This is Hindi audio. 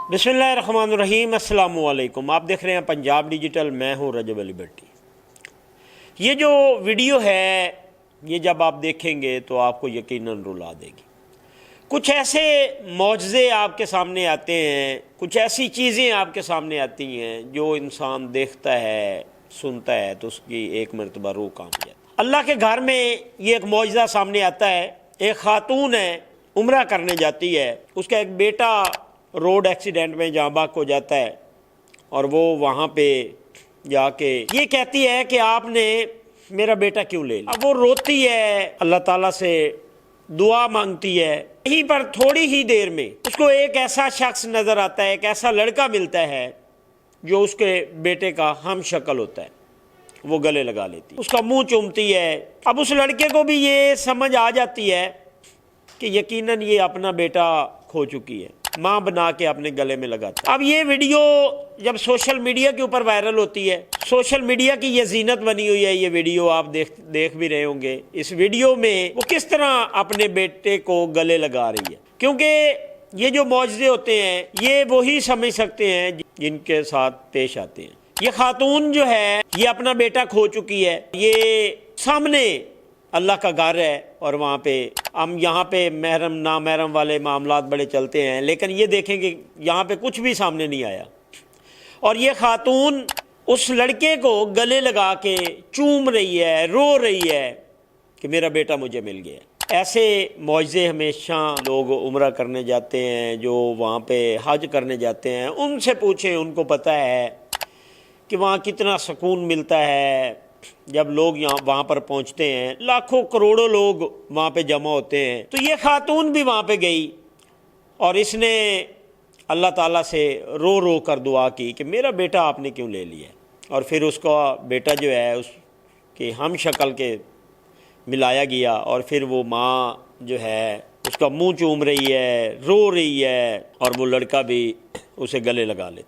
बिस्मिल्लाहिर्रहमानिर्रहीम। अस्सलामु अलैकुम। आप देख रहे हैं पंजाब डिजिटल। मैं हूं रजब अली भट्टी। ये जो वीडियो है ये जब आप देखेंगे तो आपको यकीनन रुला देगी। कुछ ऐसे मौजज़े आपके सामने आते हैं, कुछ ऐसी चीज़ें आपके सामने आती हैं जो इंसान देखता है, सुनता है तो उसकी एक मरतबा रूह कांप जाती है। अल्लाह के घर में ये एक मौजज़ा सामने आता है। एक ख़ातून है, उम्रा करने जाती है। उसका एक बेटा रोड एक्सीडेंट में जाँ बाक हो जाता है और वो वहाँ पे जाके ये कहती है कि आपने मेरा बेटा क्यों ले लिया। अब वो रोती है, अल्लाह ताला से दुआ मांगती है। यहीं पर थोड़ी ही देर में उसको एक ऐसा शख्स नज़र आता है, एक ऐसा लड़का मिलता है जो उसके बेटे का हम शक्ल होता है। वो गले लगा लेती है, उसका मुंह चूमती है। अब उस लड़के को भी ये समझ आ जाती है कि यकीनन ये अपना बेटा खो चुकी है, माँ बना के अपने गले में लगाता। अब ये वीडियो जब सोशल मीडिया के ऊपर वायरल होती है, सोशल मीडिया की ये जीनत बनी हुई है। ये वीडियो आप देख भी रहे होंगे। इस वीडियो में वो किस तरह अपने बेटे को गले लगा रही है, क्योंकि ये जो मौजज़े होते हैं ये वही समझ सकते हैं जिनके साथ पेश आते हैं। ये खातून जो है ये अपना बेटा खो चुकी है। ये सामने अल्लाह का घर है और वहाँ पे हम यहाँ पे महरम ना महरम वाले मामलात बड़े चलते हैं, लेकिन ये देखेंगे यहाँ पे कुछ भी सामने नहीं आया। और ये खातून उस लड़के को गले लगा के चूम रही है, रो रही है कि मेरा बेटा मुझे मिल गया। ऐसे मौजज़े हमेशा लोग उम्रा करने जाते हैं, जो वहाँ पे हज करने जाते हैं, उनसे पूछें, उनको पता है कि वहाँ कितना सुकून मिलता है। जब लोग वहाँ पर पहुँचते हैं, लाखों करोड़ों लोग वहाँ पे जमा होते हैं। तो ये खातून भी वहाँ पे गई और इसने अल्लाह ताला से रो रो कर दुआ की कि मेरा बेटा आपने क्यों ले लिया। और फिर उसका बेटा जो है उसके हम शक्ल के मिलाया गया और फिर वो माँ जो है उसका मुंह चूम रही है, रो रही है और वो लड़का भी उसे गले लगा लेता।